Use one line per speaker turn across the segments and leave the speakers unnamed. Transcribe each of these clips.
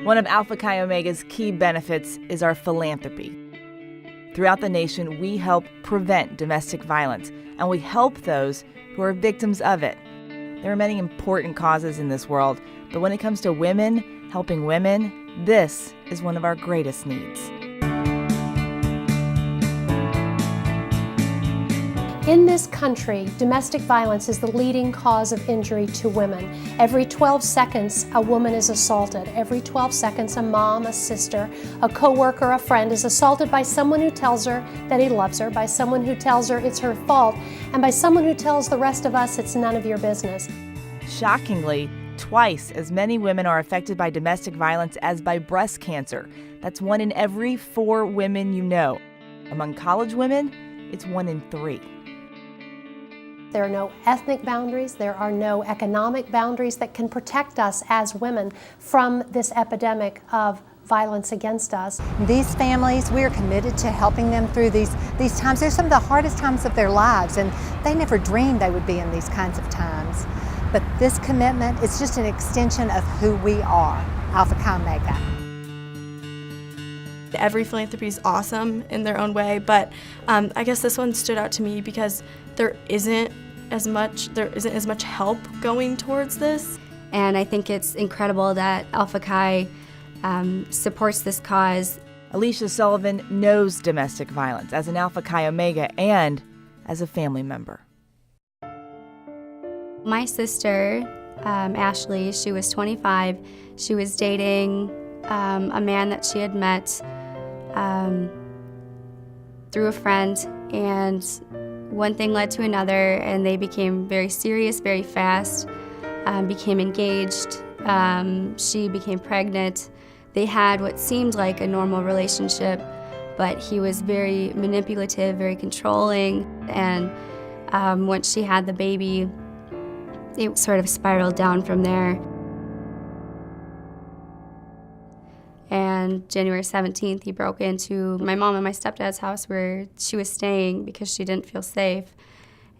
One of Alpha Chi Omega's key benefits is our philanthropy. Throughout the nation, we help prevent domestic violence, and we help those who are victims of it. There are many important causes in this world, but when it comes to women, helping women, this is one of our greatest needs.
In this country, domestic violence is the leading cause of injury to women. Every 12 seconds, a woman is assaulted. Every 12 seconds, a mom, a sister, a coworker, a friend is assaulted by someone who tells her that he loves her, by someone who tells her it's her fault, and by someone who tells the rest of us it's none of your business.
Shockingly, twice as many women are affected by domestic violence as by breast cancer. That's 1 in every 4 women you know. Among college women, it's 1 in 3.
There are no ethnic boundaries, there are no economic boundaries that can protect us as women from this epidemic of violence against us.
These families, we are committed to helping them through these times. They're some of the hardest times of their lives, and they never dreamed they would be in these kinds of times. But this commitment is just an extension of who we are, Alpha Chi Omega.
Every philanthropy is awesome in their own way, but I guess this one stood out to me because there isn't as much help going towards this.
And I think it's incredible that Alpha Chi supports this cause.
Alicia Sullivan knows domestic violence as an Alpha Chi Omega and as a family member.
My sister, Ashley, she was 25. She was dating a man that she had met through a friend, and one thing led to another, and they became very serious very fast, became engaged. She became pregnant. They had what seemed like a normal relationship, but he was very manipulative, very controlling, and once she had the baby, it sort of spiraled down from there. And January 17th, he broke into my mom and my stepdad's house where she was staying because she didn't feel safe.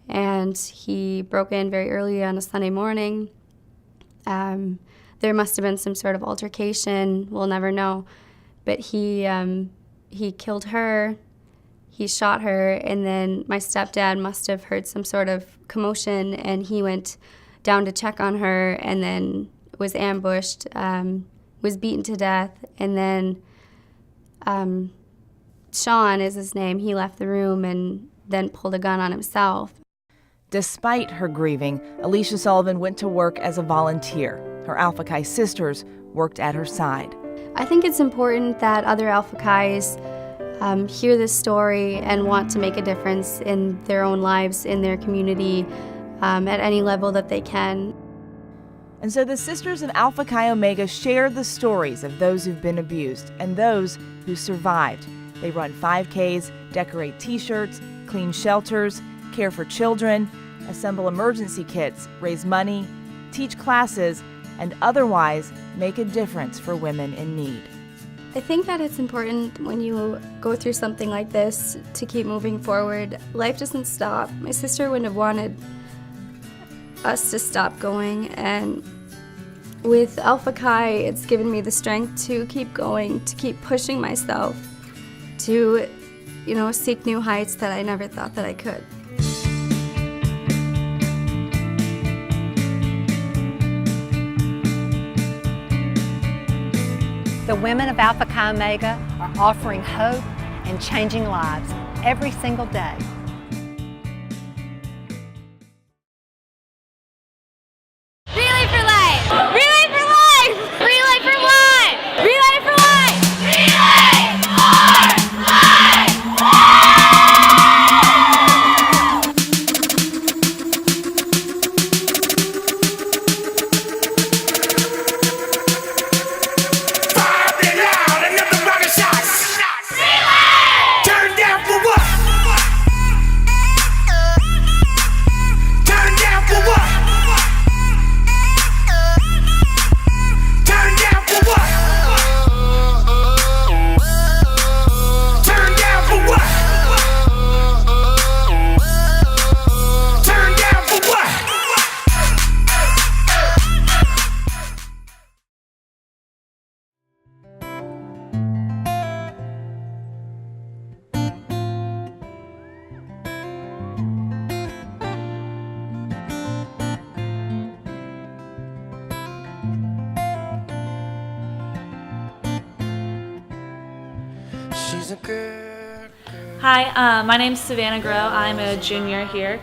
And he broke in very early on a Sunday morning. There must have been some sort of altercation, we'll never know. But he killed her, he shot her, and then my stepdad must have heard some sort of commotion, and he went down to check on her and then was ambushed, was beaten to death, and then Sean is his name. He left the room and then pulled a gun on himself.
Despite her grieving, Alicia Sullivan went to work as a volunteer. Her Alpha Chi sisters worked at her side.
I think it's important that other Alpha Chis hear this story and want to make a difference in their own lives, in their community, at any level that they can.
And so the Sisters of Alpha Chi Omega share the stories of those who've been abused and those who survived. They run 5Ks, decorate T-shirts, clean shelters, care for children, assemble emergency kits, raise money, teach classes, and otherwise make a difference for women in need.
I think that it's important when you go through something like this to keep moving forward. Life doesn't stop. My sister wouldn't have wanted us to stop going, and with Alpha Chi, it's given me the strength to keep going, to keep pushing myself, to, seek new heights that I never thought that I could.
The women of Alpha Chi Omega are offering hope and changing lives every single day.
Relay for life! Relay for life! Relay for life! Relay for life! Relay for life!
Fire it loud, another round of shots. Relay! Turn down for what? She's a good girl.
Hi, my name's Savannah Groh. I'm a junior here.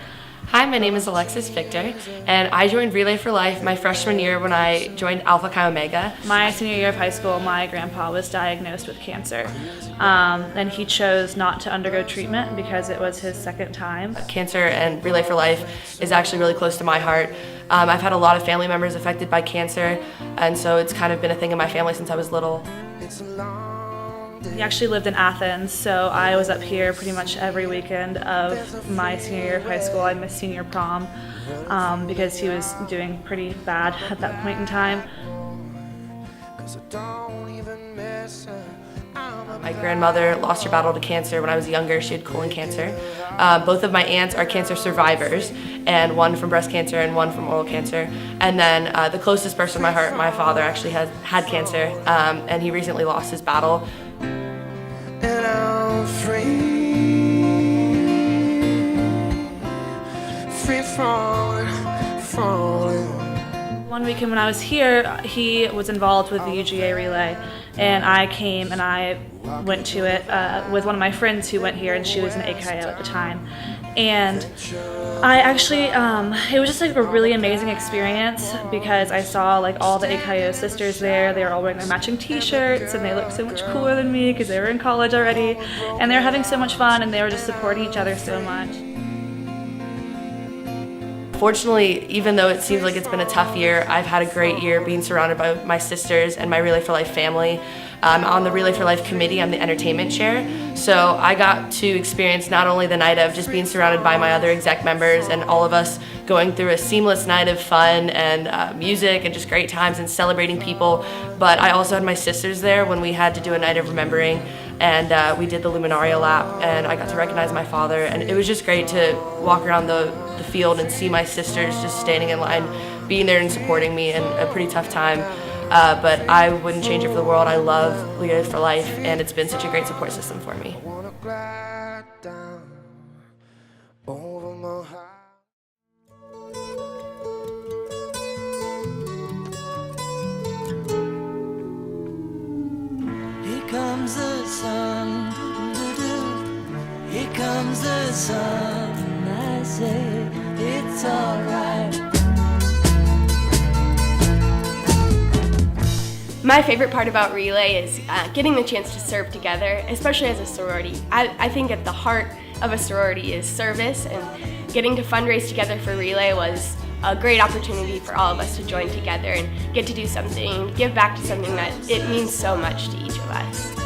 Hi, my name is Alexis Victor, and I joined Relay for Life my freshman year when I joined Alpha Chi Omega.
My senior year of high school, my grandpa was diagnosed with cancer, and he chose not to undergo treatment because it was his second time.
Cancer and Relay for Life is actually really close to my heart. I've had a lot of family members affected by cancer, and so it's kind of been a thing in my family since I was little.
He actually lived in Athens, so I was up here pretty much every weekend of my senior year of high school. I missed senior prom because he was doing pretty bad at that point in time.
My grandmother lost her battle to cancer when I was younger. She had colon cancer. Both of my aunts are cancer survivors, and one from breast cancer and one from oral cancer. And then the closest person to my heart, my father, actually had cancer, and he recently lost his battle.
And I'm free falling.
One weekend when I was here, he was involved with the UGA relay, and I came and I went to it with one of my friends who went here, and she was an AKIO at the time. And I actually, it was just like a really amazing experience because I saw like all the AKIO sisters there. They were all wearing their matching t-shirts, and they looked so much cooler than me because they were in college already, and they were having so much fun, and they were just supporting each other so much.
Fortunately, even though it seems like it's been a tough year, I've had a great year being surrounded by my sisters and my Relay for Life family. On the Relay for Life committee, I'm the entertainment chair, so I got to experience not only the night of just being surrounded by my other exec members and all of us going through a seamless night of fun and music and just great times and celebrating people, but I also had my sisters there when we had to do a night of remembering, and we did the Luminaria lap, and I got to recognize my father, and it was just great to walk around the field and see my sisters just standing in line, being there and supporting me in a pretty tough time. But I wouldn't change it for the world. I love Relay for Life, and it's been such a great support system for me.
Here comes the sun, doo-doo-doo. Here comes the sun, and I say it's alright.
My favorite part about Relay is getting the chance to serve together, especially as a sorority. I think at the heart of a sorority is service, and getting to fundraise together for Relay was a great opportunity for all of us to join together and get to do something, give back to something that it means so much to each of us.